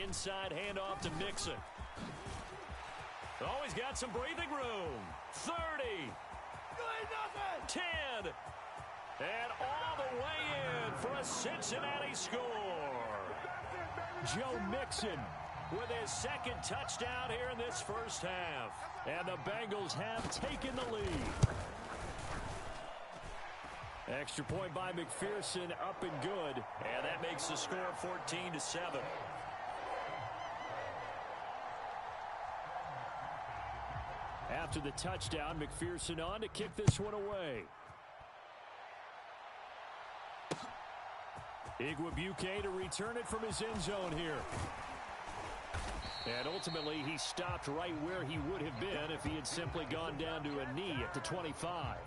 Inside handoff to Mixon. Oh, he's got some breathing room. 30. 10. And all the way in for a Cincinnati score. Joe Mixon with his second touchdown here in this first half. And the Bengals have taken the lead. Extra point by McPherson, up and good. And that makes the score 14-7. After the touchdown, McPherson on to kick this one away. Igwebuike to return it from his end zone here. And ultimately, he stopped right where he would have been if he had simply gone down to a knee at the 25.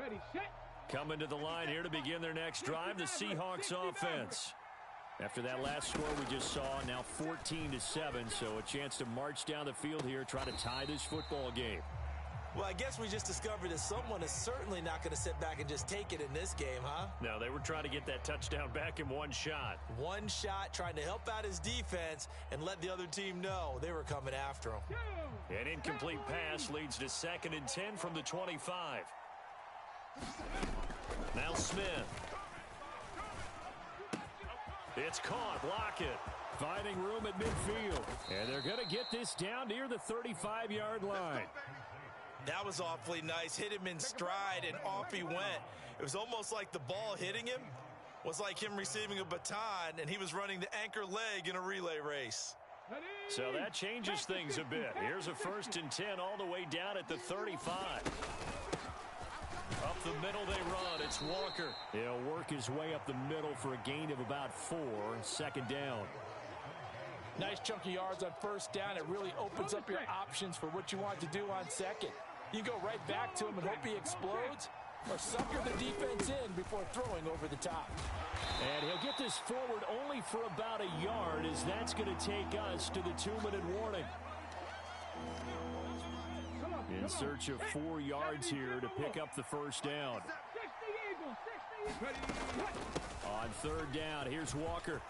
Ready, set. Coming to the line here to begin their next drive, the Seahawks offense. After that last score we just saw, now 14-7, so a chance to march down the field here, try to tie this football game. Well, I guess we just discovered that someone is certainly not going to sit back and just take it in this game, huh? No, they were trying to get that touchdown back in one shot. One shot, trying to help out his defense and let the other team know they were coming after him. An incomplete pass leads to 2nd and 10 from the 25. Now Smith. It's caught. Block it. Finding room at midfield. And they're going to get this down near the 35-yard line. That was awfully nice. Hit him in stride, and off he went. It was almost like the ball hitting him was like him receiving a baton, and he was running the anchor leg in a relay race. So that changes things a bit. Here's a 1st and 10 all the way down at the 35. Up the middle they run. It's Walker. He'll work his way up the middle for a gain of about 4. 2nd down. Nice chunky yards on 1st down. It really opens up your options for what you want to do on 2nd. You go right back to him and hope he explodes, or sucker the defense in before throwing over the top. And he'll get this forward only for about a yard, as that's going to take us to the 2-minute warning. In search of 4 yards here to pick up the 1st down. On 3rd down, here's Walker.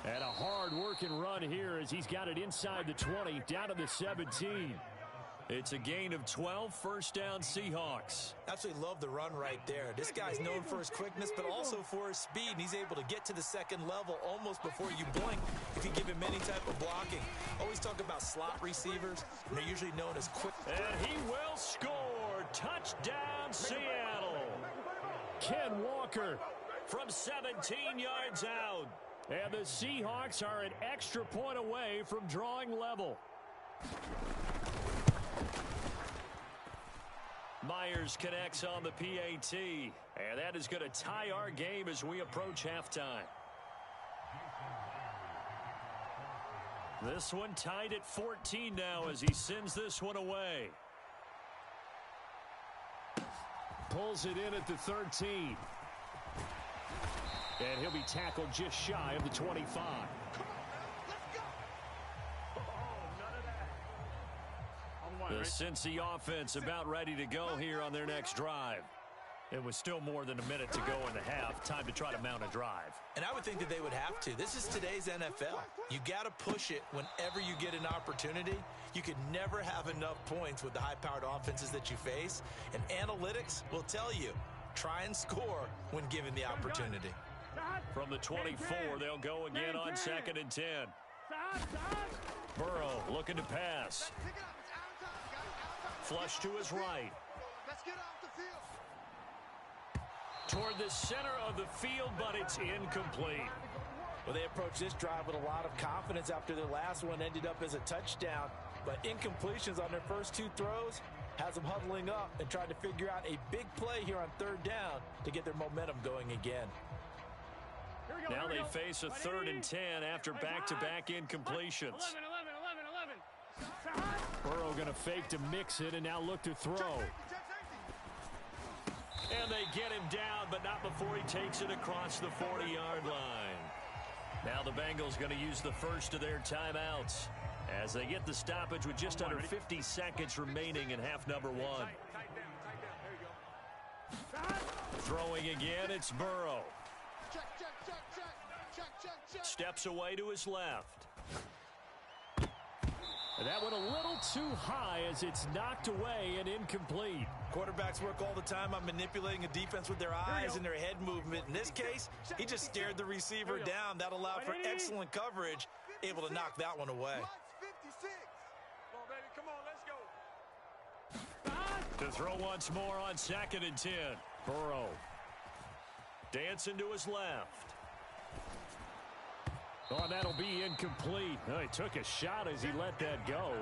And a hard-working run here as he's got it inside the 20, down to the 17. It's a gain of 12, 1st down Seahawks. Absolutely love the run right there. This guy's known for his quickness, but also for his speed, and he's able to get to the 2nd level almost before you blink if you give him any type of blocking. Always talk about slot receivers, and they're usually known as quick. And he will score. Touchdown, Seattle. Ken Walker from 17 yards out. And the Seahawks are an extra point away from drawing level. Myers connects on the PAT. And that is going to tie our game as we approach halftime. This one tied at 14 now as he sends this one away. Pulls it in at the 13. And he'll be tackled just shy of the 25. The Cincy offense about ready to go here on their next drive. It was still more than a minute to go in the half. Time to try to mount a drive. And I would think that they would have to. This is today's NFL. You got to push it whenever you get an opportunity. You could never have enough points with the high-powered offenses that you face. And analytics will tell you, try and score when given the opportunity. From the 24, they'll go again on 2nd and 10. Burrow looking to pass. Flush to his right. Toward the center of the field, but it's incomplete. Well, they approached this drive with a lot of confidence after their last one ended up as a touchdown. But incompletions on their first 2 throws has them huddling up and trying to figure out a big play here on 3rd down to get their momentum going again. Now they face a 3rd and 10 after back-to-back incompletions. 11. Burrow going to fake to mix it and now look to throw. And they get him down, but not before he takes it across the 40-yard line. Now the Bengals going to use the first of their timeouts as they get the stoppage with just under 50 seconds remaining in half number 1. Throwing again, it's Burrow. Steps away to his left. And that went a little too high as it's knocked away and incomplete. Quarterbacks work all the time on manipulating a defense with their eyes and their head movement. In this case, he just stared the receiver down. That allowed for excellent coverage, able to knock that one away. To throw once more on 2nd and 10. Burrow dancing to his left. Oh, that'll be incomplete. Oh, he took a shot as he let that go.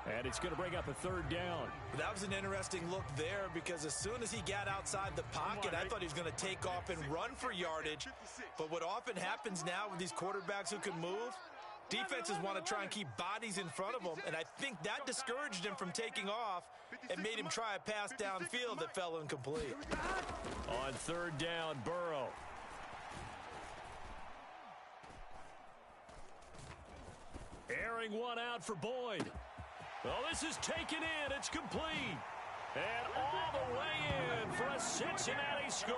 And it's going to bring up a 3rd down. That was an interesting look there because as soon as he got outside the pocket, I thought he was going to take off and run for yardage. But what often happens now with these quarterbacks who can move, Defenses want to try and keep bodies in front of them, and I think that discouraged him from taking off and made him try a pass downfield that fell incomplete. On third down, Burrow. Airing one out for Boyd. Oh, this is taken in. It's complete. And all the way in for a Cincinnati score.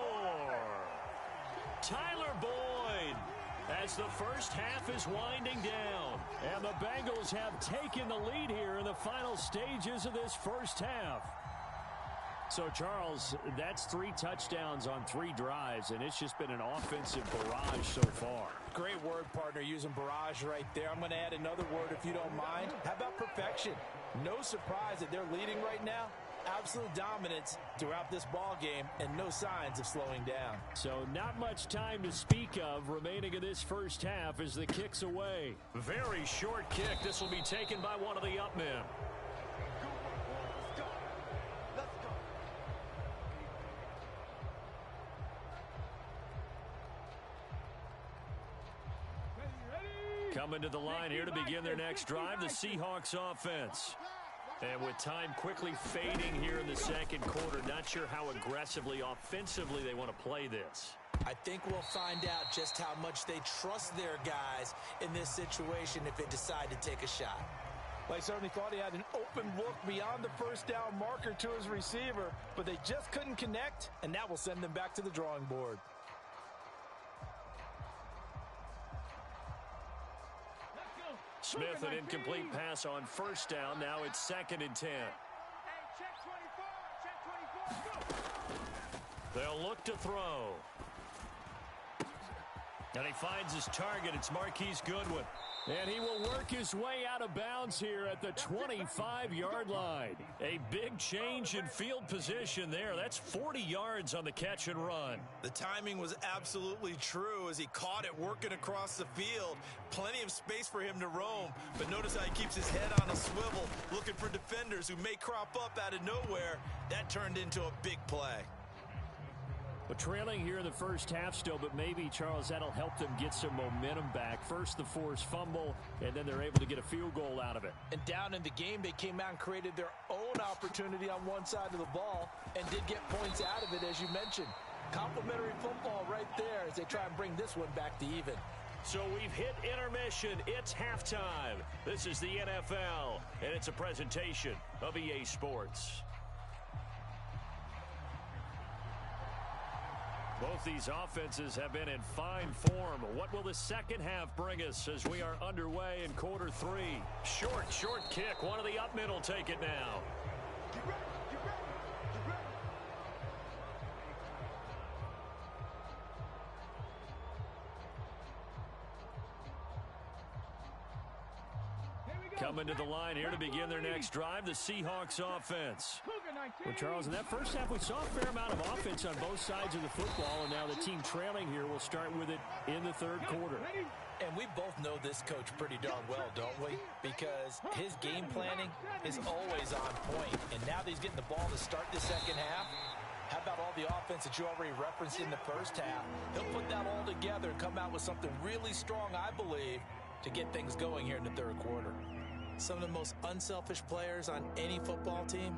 Tyler Boyd, as the first half is winding down. And the Bengals have taken the lead here in the final stages of this first half. So, Charles, that's 3 touchdowns on 3 drives, and it's just been an offensive barrage so far. Great word, partner, using barrage right there. I'm going to add another word if you don't mind. How about perfection? No surprise that they're leading right now. Absolute dominance throughout this ball game and no signs of slowing down. So not much time to speak of remaining in this first half as the kick's away. Very short kick. This will be taken by one of the up men. Coming to the line here to begin their next drive, the Seahawks offense. And with time quickly fading here in the second quarter, not sure how aggressively, offensively they want to play this. I think we'll find out just how much they trust their guys in this situation if they decide to take a shot. They certainly thought he had an open look beyond the first down marker to his receiver, but they just couldn't connect, and that will send them back to the drawing board. Smith, an incomplete pass on first down. Now it's 2nd and 10. They'll look to throw. And he finds his target. It's Marquise Goodwin. And he will work his way out of bounds here at the 25-yard line. A big change in field position there. That's 40 yards on the catch and run. The timing was absolutely true as he caught it working across the field. Plenty of space for him to roam. But notice how he keeps his head on a swivel, looking for defenders who may crop up out of nowhere. That turned into a big play. But trailing here in the first half still, but maybe, Charles, that'll help them get some momentum back. First, the forced fumble, and then they're able to get a field goal out of it. And down in the game, they came out and created their own opportunity on one side of the ball and did get points out of it, as you mentioned. Complimentary football right there as they try and bring this one back to even. So we've hit intermission. It's halftime. This is the NFL, and it's a presentation of EA Sports. Both these offenses have been in fine form. What will the second half bring us as we are underway in quarter 3? Short kick. One of the up men will take it now. Coming to the line here to begin their next drive, the Seahawks offense. Well, Charles, in that first half, we saw a fair amount of offense on both sides of the football, and now the team trailing here will start with it in the third quarter. And we both know this coach pretty darn well, don't we? Because his game planning is always on point. And now that he's getting the ball to start the second half, how about all the offense that you already referenced in the first half? He'll put that all together and come out with something really strong, I believe, to get things going here in the third quarter. Some of the most unselfish players on any football team,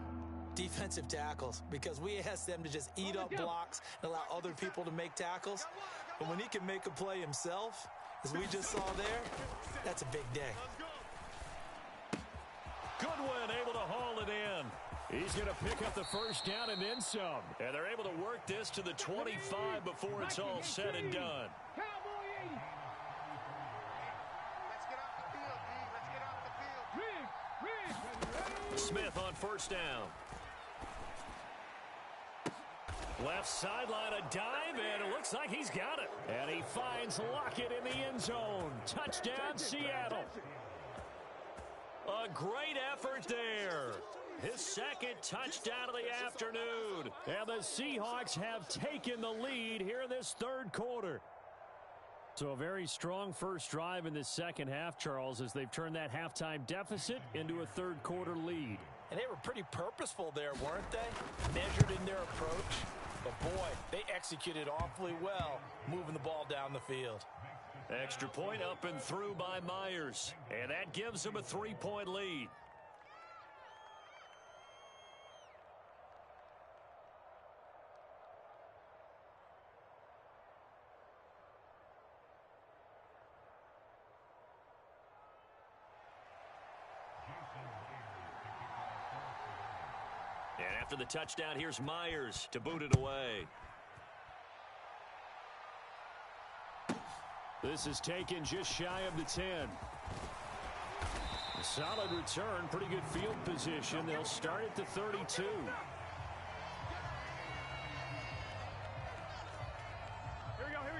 defensive tackles, because we ask them to just eat up blocks and allow other people to make tackles. But when he can make a play himself, as we just saw there, that's a big day. Goodwin able to haul it in. He's going to pick up the first down and then some. And they're able to work this to the 25 before it's all said and done. Smith on first down. Left sideline, a dive, and it looks like he's got it. And he finds Lockett in the end zone. Touchdown, Seattle. A great effort there. His second touchdown of the afternoon. And the Seahawks have taken the lead here in this third quarter. So a very strong first drive in this second half, Charles, as they've turned that halftime deficit into a third quarter lead. And they were pretty purposeful there, weren't they? Measured in their approach. But boy, they executed awfully well, moving the ball down the field. Extra point up and through by Myers. And that gives them a 3-point lead. And after the touchdown, here's Myers to boot it away. This is taken just shy of the 10. A solid return, pretty good field position. They'll start at the 32.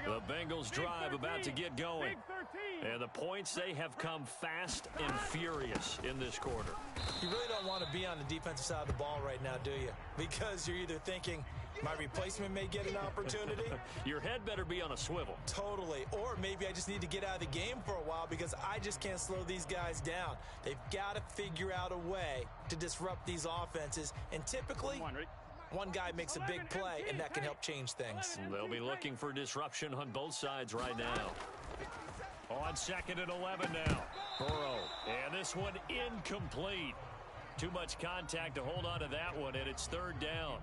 The Bengals drive about to get going. And the points, they have come fast and furious in this quarter. You really don't want to be on the defensive side of the ball right now, do you? Because you're either thinking, my replacement may get an opportunity. Your head better be on a swivel. Totally. Or maybe I just need to get out of the game for a while because I just can't slow these guys down. They've got to figure out a way to disrupt these offenses. And typically, one guy makes a big play, and that can help change things. They'll be looking for disruption on both sides right now. On 2nd and 11 now. Burrow. And this one incomplete. Too much contact to hold on to that one, and it's 3rd down.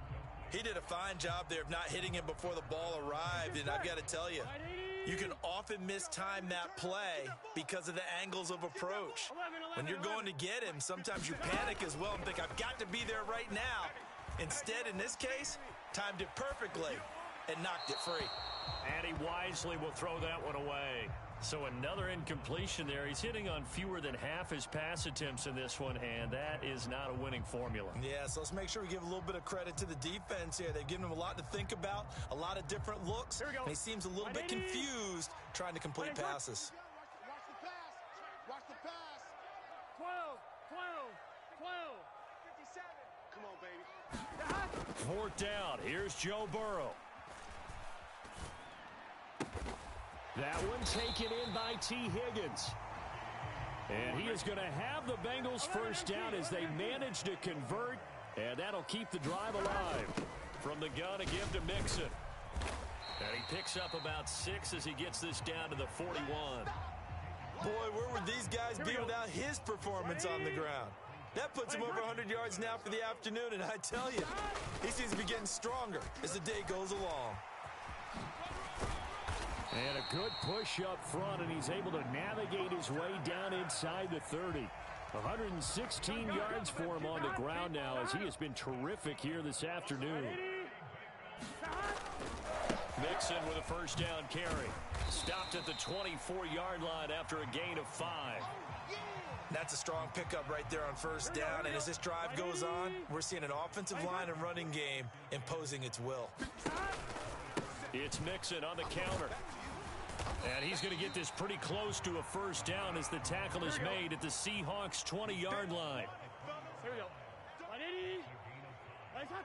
He did a fine job there of not hitting him before the ball arrived, and I've got to tell you, you can often mistime that play because of the angles of approach. When you're going to get him, sometimes you panic as well and think, I've got to be there right now. Instead, in this case, timed it perfectly and knocked it free. And he wisely will throw that one away. So another incompletion there. He's hitting on fewer than half his pass attempts in this one, and that is not a winning formula. Yeah, so let's make sure we give a little bit of credit to the defense here. They've given him a lot to think about, a lot of different looks, and he seems a little bit confused trying to complete passes. Watch the pass. Watch the pass. 12, 12, 12. 57. Come on, baby. 4th down. Here's Joe Burrow. That one taken in by T. Higgins. And he is going to have the Bengals first down as they manage to convert, and that'll keep the drive alive. From the gun, a give to Mixon. And he picks up about 6 as he gets this down to the 41. Boy, where would these guys be without his performance on the ground? That puts him over 100 yards now for the afternoon, and I tell you, he seems to be getting stronger as the day goes along. And a good push up front, and he's able to navigate his way down inside the 30. 116 yards for him on the ground now as he has been terrific here this afternoon. Mixon with a first down carry. Stopped at the 24-yard line after a gain of 5. That's a strong pickup right there on first down, and as this drive goes on, we're seeing an offensive line and running game imposing its will. It's Mixon on the counter. And he's going to get this pretty close to a first down as the tackle is made at the Seahawks' 20-yard line. Here we go. 180. Nice hop.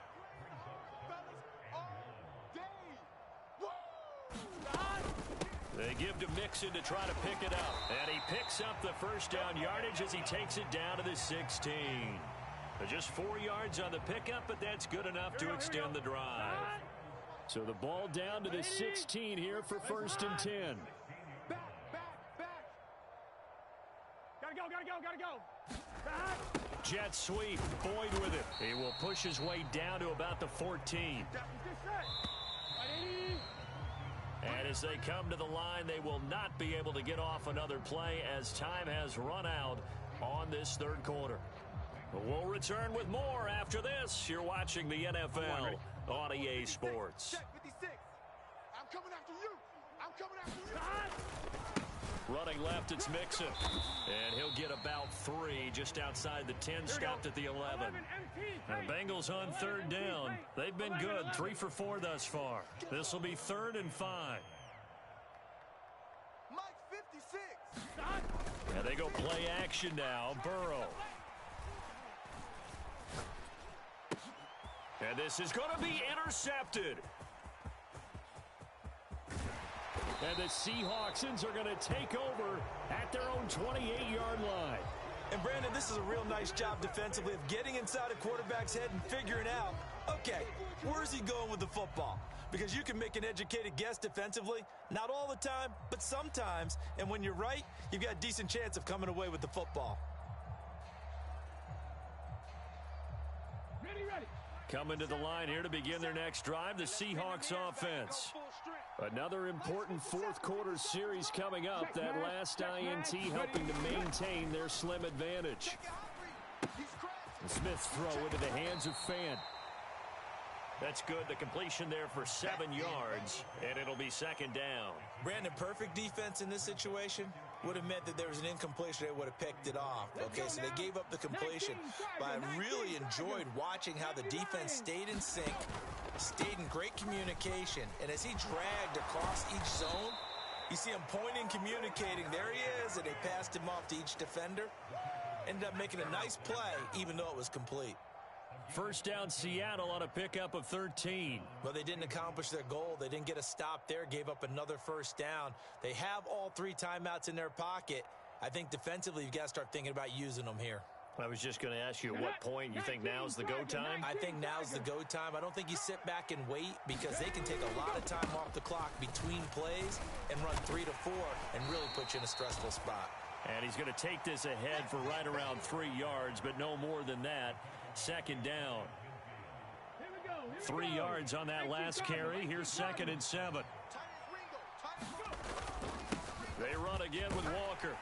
They give to Mixon to try to pick it up. And he picks up the first down yardage as he takes it down to the 16. Just 4 yards on the pickup, but that's good enough to extend the drive. So the ball down to the 16 here for 1st and 10. Back. Gotta go. Back. Jet sweep. Boyd with it. He will push his way down to about the 14. And as they come to the line, they will not be able to get off another play as time has run out on this 3rd quarter. We'll return with more after this. You're watching the NFL on EA Sports. Check 56. I'm coming after you. Running left, it's Mixon. And he'll get about 3 just outside the 10, stopped at the 11. And the Bengals on 3rd down. They've been good, 3 for 4 thus far. This will be 3rd and 5. Mike 56. And they go play action now. Burrow. And this is going to be intercepted. And the Seahawksans are going to take over at their own 28-yard line. And Brandon, this is a real nice job defensively of getting inside a quarterback's head and figuring out Okay, where's he going with the football? Because you can make an educated guess defensively, not all the time, but sometimes. And when you're right, you've got a decent chance of coming away with the football. Ready. Coming to the line here to begin their next drive, the Seahawks offense. Another important fourth quarter series coming up. That last INT helping to maintain their slim advantage. And Smith's throw into the hands of Fan. That's good. The completion there for 7 yards, and it'll be second down. Brandon, perfect defense in this situation would have meant that there was an incompletion. They would have picked it off. Okay, so they gave up the completion. But I really enjoyed watching how the defense stayed in sync, stayed in great communication. And as he dragged across each zone, you see him pointing, communicating. There he is, and they passed him off to each defender. Ended up making a nice play, even though it was complete. First down, Seattle on a pickup of 13. Well, they didn't accomplish their goal. They didn't get a stop there, gave up another first down. They have all 3 timeouts in their pocket. I think defensively, you've got to start thinking about using them here. I was just going to ask you at what point you think now's the go time? I think now's the go time. I don't think you sit back and wait because they can take a lot of time off the clock between plays and run 3 to 4 and really put you in a stressful spot. And he's going to take this ahead for right around 3 yards, but no more than that. Second down. 3 yards on that last carry. Here's 2nd and 7. They run again with Walker.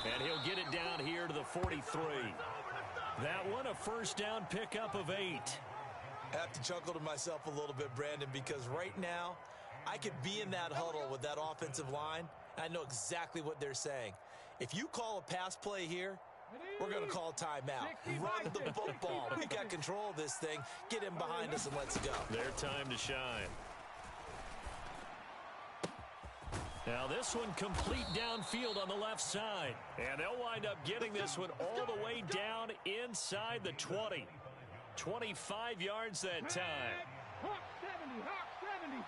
And he'll get it down here to the 43. That one a first down pickup of 8. I have to chuckle to myself a little bit, Brandon, because right now I could be in that huddle with that offensive line. And I know exactly what they're saying. If you call a pass play here, we're going to call timeout. Run the football. We got control of this thing. Get him behind us and let's go. Their time to shine. Now this one complete downfield on the left side. And they'll wind up getting this one all the way down inside the 20. 25 yards that time. Hawk 70, Hawk 70. Hey,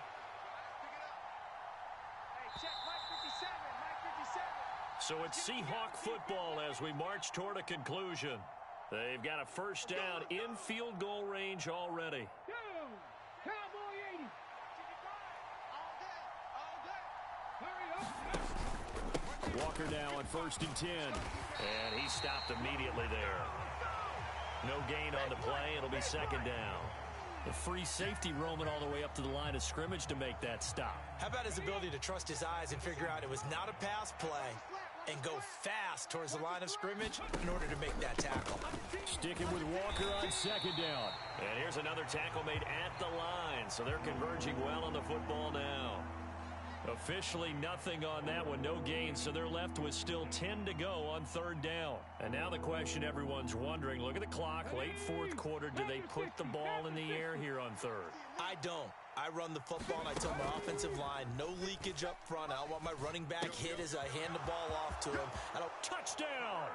check Mike 57, Mike 57. So it's Seahawk football as we march toward a conclusion. They've got a first down in field goal range already. Go! Cowboy 80. Hurry up. Walker now on 1st and 10. And he stopped immediately there. No gain on the play. It'll be second down. The free safety roaming all the way up to the line of scrimmage to make that stop. How about his ability to trust his eyes and figure out it was not a pass play and go fast towards the line of scrimmage in order to make that tackle. Sticking with Walker on second down. And here's another tackle made at the line. So they're converging well on the football now. Officially nothing on that one, no gain, so they're left with still 10 to go on 3rd down. And now the question everyone's wondering, look at the clock, late 4th quarter, do they put the ball in the air here on 3rd? I don't. I run the football and I tell my offensive line, no leakage up front. I don't want my running back hit as I hand the ball off to him. I don't. Touchdown!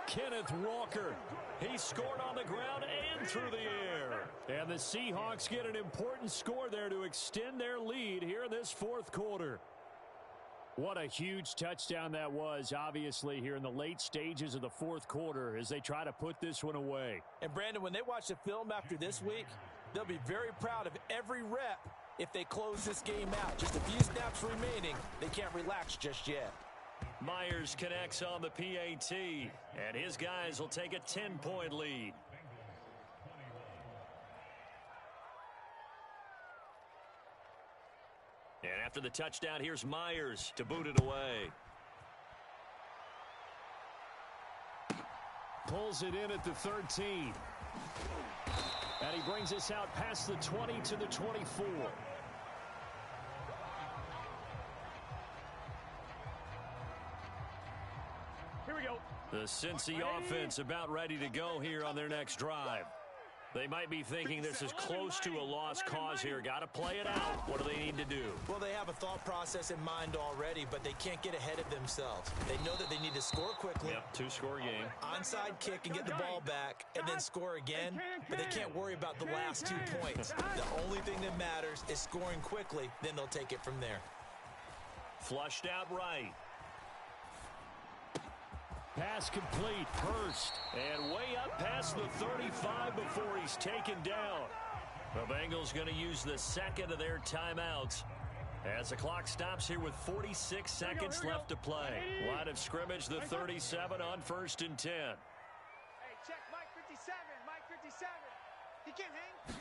Kenneth Walker. He scored on the ground and through the air. And the Seahawks get an important score there to extend their lead here in this 4th quarter. What a huge touchdown that was, obviously, here in the late stages of the 4th quarter as they try to put this one away. And, Brandon, when they watch the film after this week, they'll be very proud of every rep if they close this game out. Just a few snaps remaining. They can't relax just yet. Myers connects on the PAT, and his guys will take a 10-point lead. And after the touchdown, here's Myers to boot it away. Pulls it in at the 13. And he brings us out past the 20 to the 24. Here we go. The Cincy offense about ready to go here on their next drive. They might be thinking this is close to a lost cause here. Got to play it out. What do they need to do? Well, they have a thought process in mind already, but they can't get ahead of themselves. They know that they need to score quickly. Yep, 2-score game. Onside kick and get the ball back and then score again, but they can't worry about the last 2 points. The only thing that matters is scoring quickly, then they'll take it from there. Flushed out right. Pass complete. Hurst. And way up past the 35 before he's taken down. The Bengals going to use the second of their timeouts as the clock stops here with 46 seconds left to play. Line of scrimmage, the 37 on 1st and 10. Hey, check Mike 57. Mike 57. He can't hang.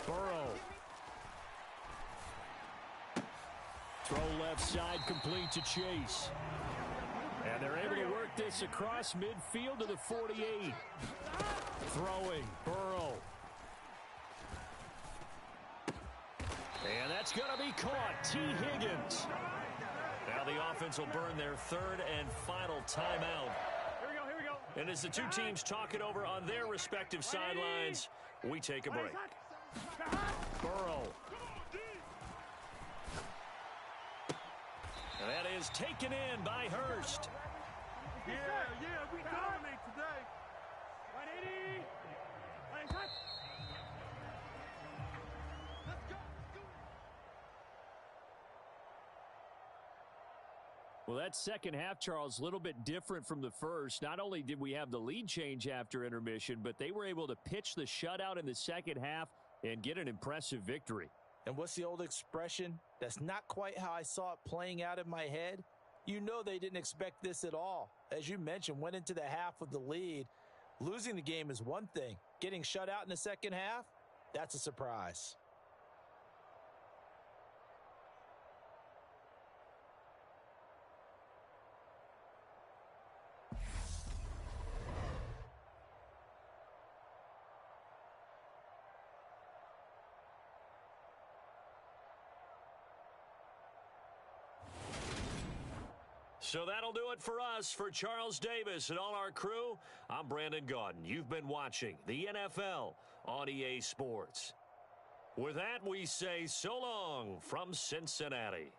Burrow. Throw left side complete to Chase. And they're able to work this across midfield to the 48. Throwing. Burrow. And that's going to be caught. T. Higgins. Now the offense will burn their third and final timeout. Here we go. And as the two teams talk it over on their respective sidelines, we take a break. Burrow. And that is taken in by Hurst. Yeah, we dominate today. 180. Let's go. Well, that second half, Charles, a little bit different from the first. Not only did we have the lead change after intermission, but they were able to pitch the shutout in the second half and get an impressive victory. And what's the old expression? That's not quite how I saw it playing out in my head. You know they didn't expect this at all. As you mentioned, went into the half with the lead. Losing the game is one thing. Getting shut out in the second half, that's a surprise. So that'll do it for us. For Charles Davis and all our crew, I'm Brandon Gaudin. You've been watching the NFL on EA Sports. With that, we say so long from Cincinnati.